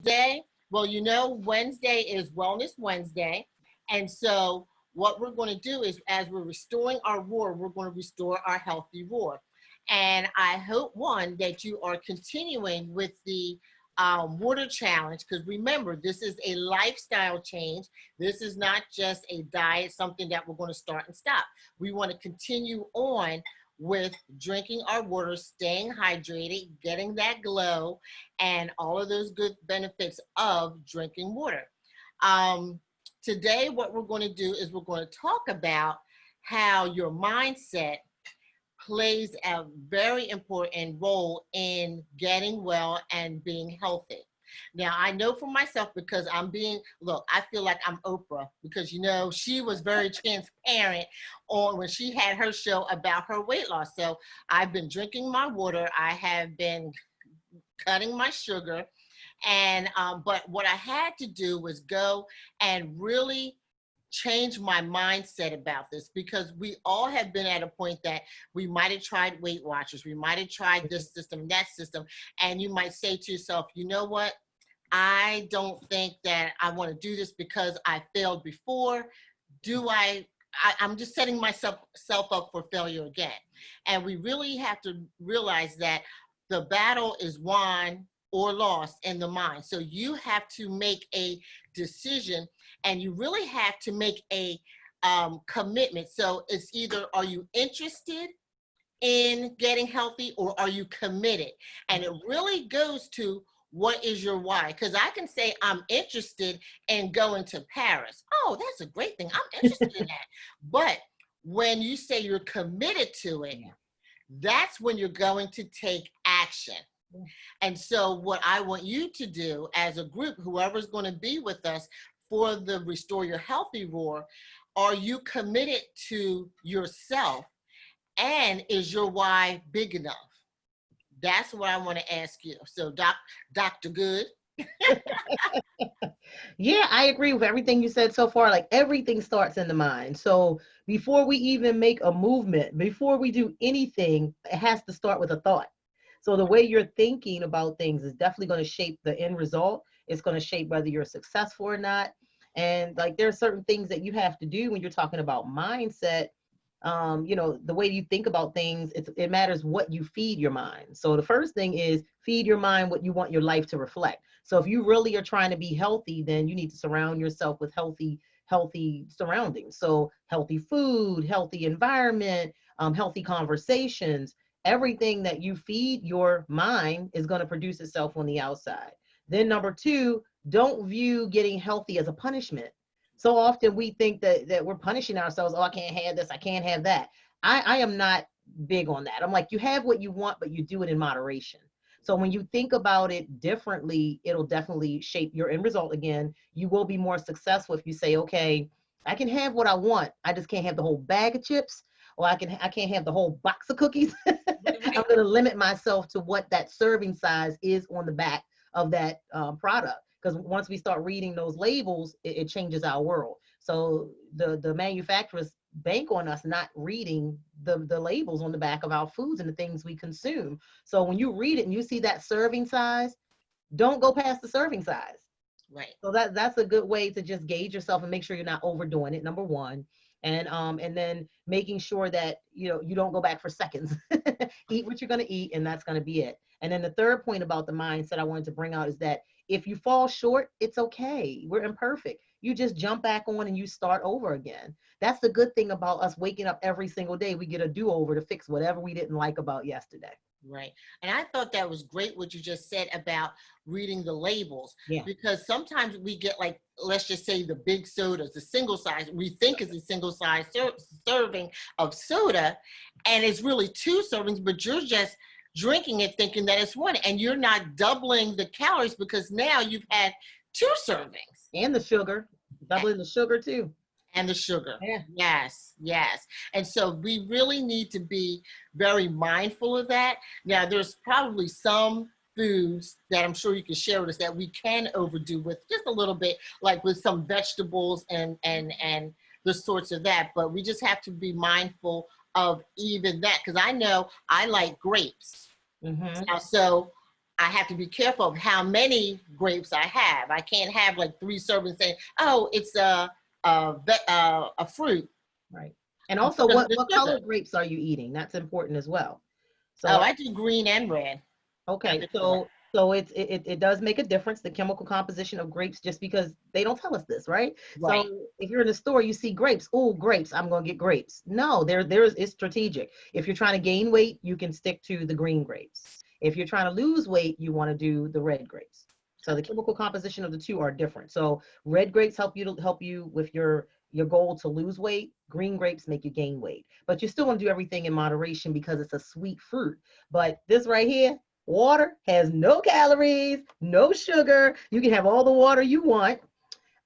Day, well, you know, Wednesday is Wellness Wednesday. And so, what we're going to do is, as we're restoring our roar, we're going to restore our healthy roar. And I hope, one, that you are continuing with the water challenge, because remember, this is a lifestyle change. This is not just a diet, something that we're going to start and stop. We want to continue on with drinking our water, staying hydrated, getting that glow, and all of those good benefits of drinking water. Um, Today, what we're going to do is we're going to talk about how your mindset plays a very important role in getting well and being healthy. Now, I know for myself, because look, I feel like I'm Oprah, because, you know, she was very transparent on when she had her show about her weight loss. So I've been drinking my water. I have been cutting my sugar. And, but what I had to do was go and really change my mindset about this, because we all have been at a point that we might have tried Weight Watchers, we might have tried this system, that system, and you might say to yourself, you know what? I don't think that I want to do this because I failed before. Do I'm just setting myself up for failure again. And we really have to realize that the battle is won or lost in the mind. So you have to make a decision, and you really have to make a commitment. So it's either, are you interested in getting healthy, or are you committed? And it really goes to, what is your why? Because I can say I'm interested in going to Paris. Oh, that's a great thing. I'm interested in that. But when you say you're committed to it, that's when you're going to take action. And so what I want you to do as a group, whoever's going to be with us for the Restore Your Healthy Roar, are you committed to yourself? And is your why big enough? That's what I want to ask you. So, Dr. Goode. Yeah, I agree with everything you said so far. Like everything starts in the mind. So before we even make a movement, before we do anything, it has to start with a thought. So the way you're thinking about things is definitely going to shape the end result. It's going to shape whether you're successful or not. And like there are certain things that you have to do when you're talking about mindset. The way you think about things, it matters what you feed your mind. So the first thing is feed your mind what you want your life to reflect. So if you really are trying to be healthy, then you need to surround yourself with healthy surroundings. So healthy food, healthy environment, healthy conversations. Everything that you feed your mind is going to produce itself on the outside. Then number two, don't view getting healthy as a punishment. So often we think that we're punishing ourselves. Oh, I can't have this. I can't have that. I am not big on that. I'm like, you have what you want, but you do it in moderation. So when you think about it differently, it'll definitely shape your end result. Again, you will be more successful if you say, okay, I can have what I want. I just can't have the whole bag of chips, or I can't have the whole box of cookies. I'm going to limit myself to what that serving size is on the back of that product. Because once we start reading those labels, it changes our world. So the manufacturers bank on us not reading the labels on the back of our foods and the things we consume. So when you read it and you see that serving size, don't go past the serving size. Right. So that's a good way to just gauge yourself and make sure you're not overdoing it. Number one. And then making sure that you don't go back for seconds. Eat what you're going to eat, and that's going to be it. And then the third point about the mindset I wanted to bring out is that if you fall short, it's okay. We're imperfect. You just jump back on and you start over again. That's the good thing about us waking up every single day. We get a do-over to fix whatever we didn't like about yesterday. Right. And I thought that was great what you just said about reading the labels, Yeah. because sometimes we get, like, let's just say the big sodas, the single size, we think is a single size serving of soda, and it's really two servings, but you're just drinking it thinking that it's one, and you're not doubling the calories because now you've had two servings. And the sugar, doubling the sugar too. And the sugar. Yeah. Yes, yes. And so we really need to be very mindful of that. Now, there's probably some foods that I'm sure you can share with us that we can overdo with just a little bit, like with some vegetables and the sorts of that. But we just have to be mindful of even that, because I know I like grapes. Mm-hmm. Now, so I have to be careful of how many grapes I have. I can't have like 3 servings saying, "Oh, it's a fruit." Right. And also, Because of what the sugar. color grapes are you eating? That's important as well. Oh, So, I do green and red. I okay, mix it up. so it does make a difference, the chemical composition of grapes, just because they don't tell us this, right? So Right. if you're in the store, you see grapes, oh, grapes, I'm gonna get grapes. No, there's it's strategic. If you're trying to gain weight, you can stick to the green grapes. If you're trying to lose weight, you want to do the red grapes. So the chemical composition of the two are different. So red grapes help you with your goal to lose weight. Green grapes make you gain weight. But you still want to do everything in moderation because it's a sweet fruit. But this right here, water has no calories, no sugar. You can have all the water you want.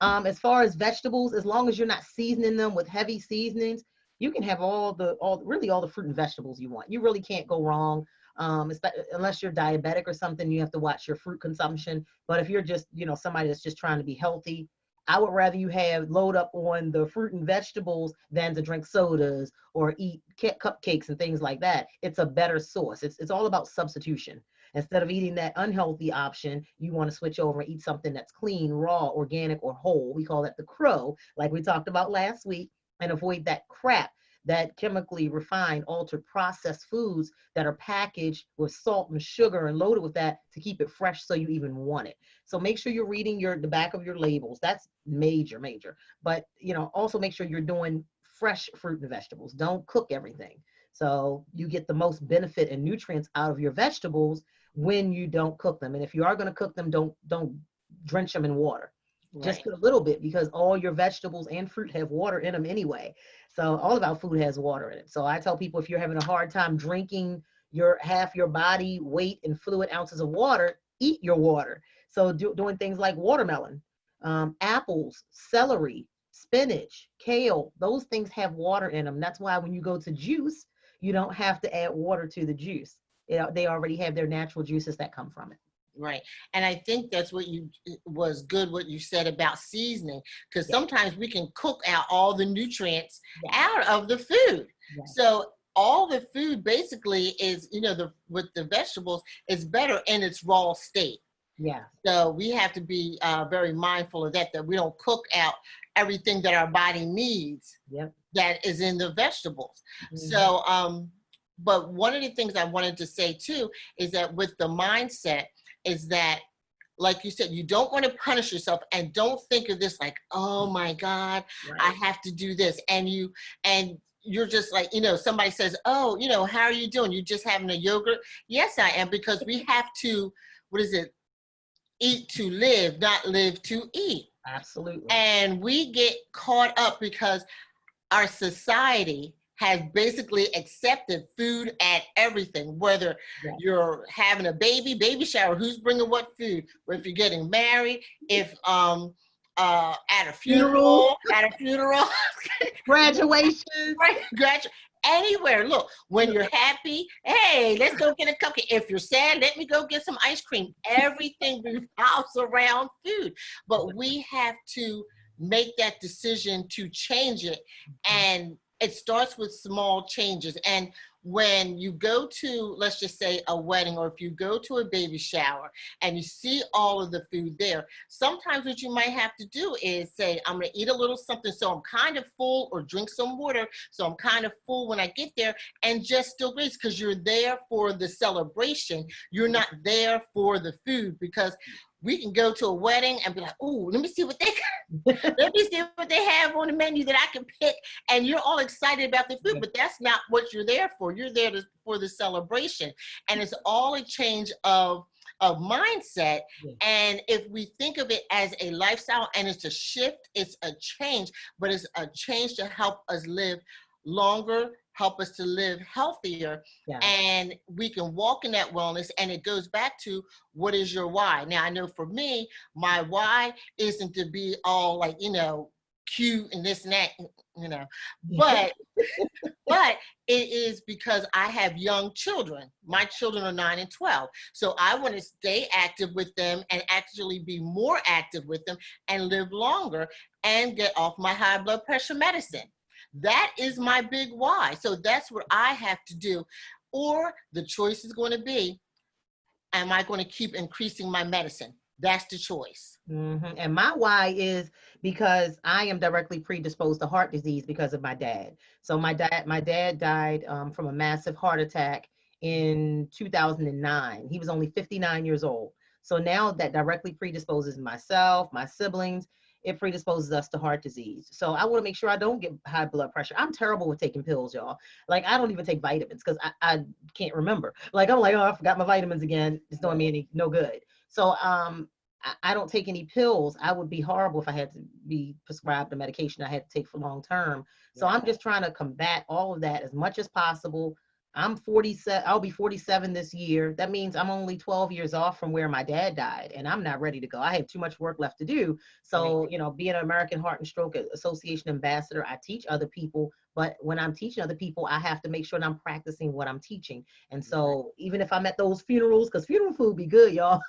As far as vegetables, as long as you're not seasoning them with heavy seasonings, you can have really all the fruit and vegetables you want. You really can't go wrong. Unless you're diabetic or something, you have to watch your fruit consumption. But if you're just, somebody that's just trying to be healthy, I would rather you have load up on the fruit and vegetables than to drink sodas or eat cupcakes and things like that. It's a better source. It's all about substitution. Instead of eating that unhealthy option, you want to switch over and eat something that's clean, raw, organic, or whole. We call that the crow, like we talked about last week, and avoid that crap, that chemically refined, altered, processed foods that are packaged with salt and sugar and loaded with that to keep it fresh so you even want it. So make sure you're reading the back of your labels. That's major, major. But also make sure you're doing fresh fruit and vegetables. Don't cook everything. So you get the most benefit and nutrients out of your vegetables when you don't cook them. And if you are going to cook them, don't drench them in water. Just Right. put a little bit, because all your vegetables and fruit have water in them anyway. So all of our food has water in it. So I tell people, if you're having a hard time drinking your half your body weight in fluid ounces of water, eat your water. So doing things like watermelon, apples, celery, spinach, kale, those things have water in them. That's why when you go to juice, you don't have to add water to the juice. They already have their natural juices that come from it. Right. And I think that's what was good, what you said about seasoning, because Yeah. sometimes we can cook out all the nutrients Yeah. out of the food. Yeah. So all the food basically is, with the vegetables, is better in its raw state. Yeah. So we have to be very mindful of that we don't cook out everything that our body needs. Yep. That is in the vegetables. Mm-hmm. So, but one of the things I wanted to say too is that with the mindset is that, like you said, you don't want to punish yourself, and don't think of this like, oh my God, Right. I have to do this. And you're just like, somebody says, oh, how are you doing? You just having a yogurt? Yes, I am, because we have to, what is it? Eat to live, not live to eat. Absolutely. And we get caught up because our society has basically accepted food at everything, whether you're having a baby shower, who's bringing what food, or if you're getting married, if at a funeral, graduation, anywhere. Look, when you're happy, hey, let's go get a cupcake. If you're sad, let me go get some ice cream. Everything revolves around food, but we have to make that decision to change it. And it starts with small changes. And when you go to, let's just say, a wedding, or if you go to a baby shower and you see all of the food there, sometimes what you might have to do is say, I'm going to eat a little something so I'm kind of full, or drink some water so I'm kind of full when I get there, and just still grace, because you're there for the celebration. You're not there for the food, because we can go to a wedding and be like, oh, let me see what they have on the menu that I can pick. And you're all excited about the food, but that's not what you're there for. You're there for the celebration. And it's all a change of mindset. And if we think of it as a lifestyle, and it's a shift, it's a change, but it's a change to help us live longer, help us to live healthier, and we can walk in that wellness. And it goes back to, what is your why? Now, I know for me, my why isn't to be all like, cute and this and that, but it is because I have young children. My children are 9 and 12. So I want to stay active with them, and actually be more active with them, and live longer, and get off my high blood pressure medicine. That is my big why. So that's what I have to do. Or the choice is going to be, am I going to keep increasing my medicine? That's the choice. And my why is because I am directly predisposed to heart disease because of my dad. So my dad died from a massive heart attack in 2009. He was only 59 years old. So now that directly predisposes myself, my siblings, it predisposes us to heart disease. So I want to make sure I don't get high blood pressure. I'm terrible with taking pills, y'all. Like I don't even take vitamins because I can't remember. Like I'm like, oh, I forgot my vitamins again. It's doing me any no good. So I don't take any pills. I would be horrible if I had to be prescribed a medication I had to take for long term. So I'm just trying to combat all of that as much as possible. I'm 47. I'll be 47 this year. That means I'm only 12 years off from where my dad died, and I'm not ready to go. I have too much work left to do. So, being an American Heart and Stroke Association ambassador, I teach other people. But when I'm teaching other people, I have to make sure that I'm practicing what I'm teaching. And so, even if I'm at those funerals, because funeral food be good, y'all.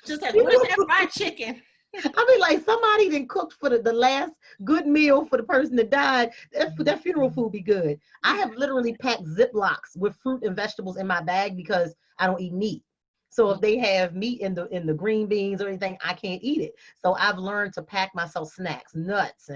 Just like, where's that fried chicken? I mean, like somebody then cooked for the last good meal for the person that died. That funeral food be good. I have literally packed Ziplocs with fruit and vegetables in my bag because I don't eat meat. So if they have meat in the green beans or anything, I can't eat it. So I've learned to pack myself snacks, nuts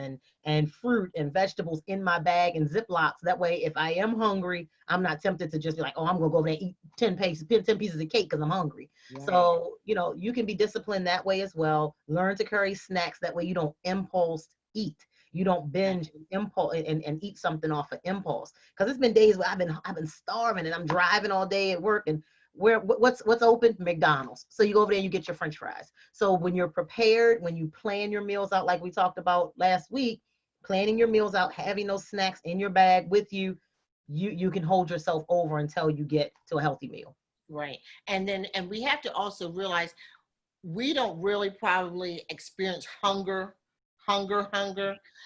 and fruit and vegetables in my bag and Ziplocs. That way, if I am hungry, I'm not tempted to just be like, oh, I'm gonna go over there and eat 10 pieces of cake because I'm hungry. Right. So, you can be disciplined that way as well. Learn to carry snacks. That way you don't impulse eat. You don't binge impulse and eat something off of impulse. Because it's been days where I've been starving and I'm driving all day at work and what's open? McDonald's. So you go over there and you get your French fries. So when you're prepared, when you plan your meals out, like we talked about last week, planning your meals out, having those snacks in your bag with you, you can hold yourself over until you get to a healthy meal. Right. And we have to also realize we don't really probably experience hunger. Right.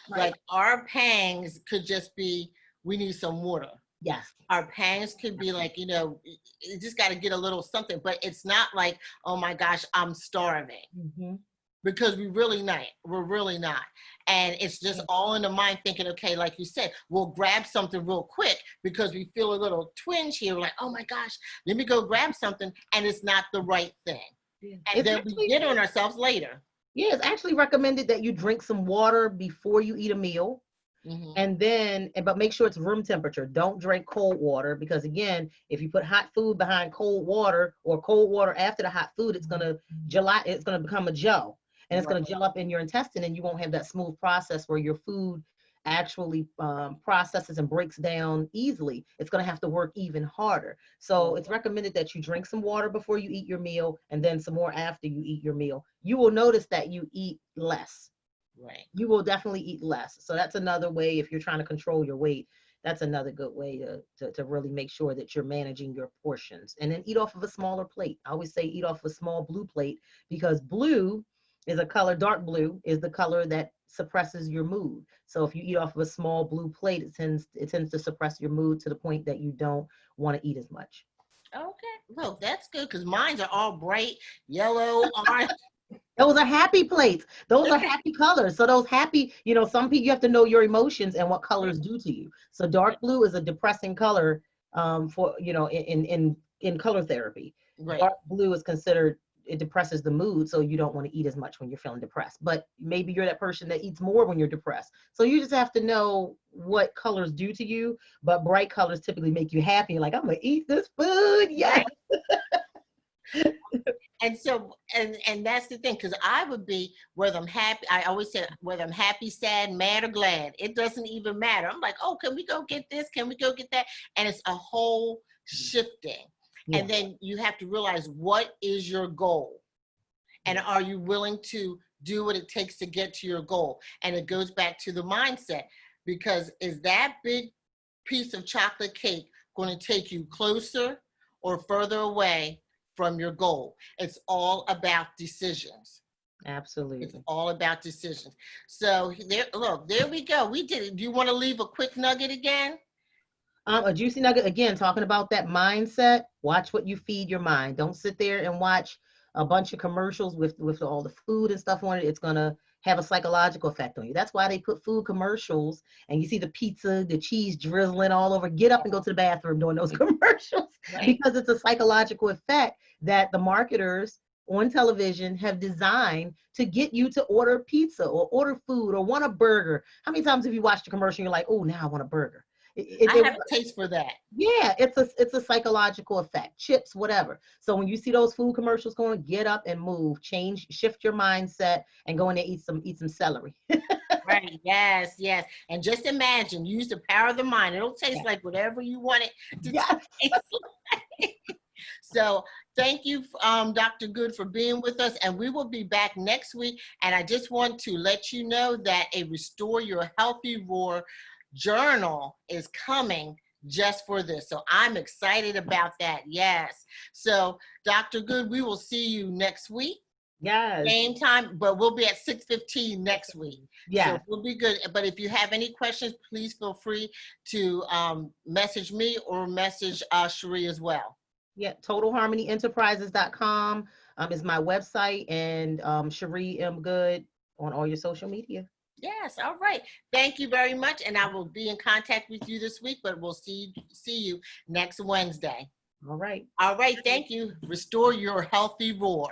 Like our pangs could just be, we need some water. Yes. Our pangs could be like, you just got to get a little something, but it's not like, oh my gosh, I'm starving. Because we're really not. And it's just all in the mind thinking, okay, like you said, we'll grab something real quick because we feel a little twinge here. We're like, oh my gosh, let me go grab something. And it's not the right thing. And then we get on ourselves later. Yeah, it's actually recommended that you drink some water before you eat a meal. And then, but make sure it's room temperature. Don't drink cold water because again, if you put hot food behind cold water or cold water after the hot food, it's gonna become a gel, and it's gonna gel up in your intestine, and you won't have that smooth process where your food actually processes and breaks down easily. It's gonna have to work even harder. So it's recommended that you drink some water before you eat your meal, and then some more after you eat your meal. You will notice that you eat less. Right. You will definitely eat less. So that's another way, if you're trying to control your weight, that's another good way to really make sure that you're managing your portions. And then eat off of a smaller plate. I always say eat off of a small blue plate because blue is a color, dark blue is the color that suppresses your mood. So if you eat off of a small blue plate, it tends to suppress your mood to the point that you don't want to eat as much. Okay. Well, that's good because mine are all bright yellow, orange. Those are happy plates. Those are happy colors. So those happy, some people, you have to know your emotions and what colors do to you. So dark blue is a depressing color for, in color therapy. Right. Dark blue is considered, it depresses the mood. So you don't want to eat as much when you're feeling depressed. But maybe you're that person that eats more when you're depressed. So you just have to know what colors do to you. But bright colors typically make you happy. You're like, I'm going to eat this food. Yes. Right. And so, and that's the thing, because I would be, whether I'm happy, I always say, whether I'm happy, sad, mad, or glad, it doesn't even matter. I'm like, oh, can we go get this? Can we go get that? And it's a whole shifting. Yeah. And then you have to realize, what is your goal? And are you willing to do what it takes to get to your goal? And it goes back to the mindset, because is that big piece of chocolate cake going to take you closer or further away from your goal? It's all about decisions. Absolutely. It's all about decisions. So there we go. We did it. Do you want to leave a quick nugget again? A juicy nugget, again, talking about that mindset. Watch what you feed your mind. Don't sit there and watch a bunch of commercials with all the food and stuff on it, it's gonna have a psychological effect on you. That's why they put food commercials, and you see the pizza, the cheese drizzling all over. Get up and go to the bathroom during those commercials, Right. because it's a psychological effect that the marketers on television have designed to get you to order pizza or order food or want a burger. How many times have you watched a commercial and you're like, oh, now I want a burger? I have a taste for that. Yeah, it's a psychological effect. Chips, whatever. So when you see those food commercials going, get up and move, change, shift your mindset, and go in there eat some celery. Right. Yes. Yes. And just imagine, use the power of the mind. It'll taste Yeah. like whatever you want it to Yes. taste like. So thank you, Dr. Goode, for being with us. And we will be back next week. And I just want to let you know that a Restore Your Healthy Roar journal is coming just for this. So I'm excited about that. Yes. So Dr. Goode, we will see you next week. Yes. Same time, but we'll be at 6:15 next week. Yes. So we'll be good. But if you have any questions, please feel free to message me or message Chere as well. Yeah. TotalHarmonyEnterprises.com is my website, and Chere M. Goode on all your social media. Yes. All right. Thank you very much. And I will be in contact with you this week, but we'll see you next Wednesday. All right. All right. Thank you. Restore your healthy roar.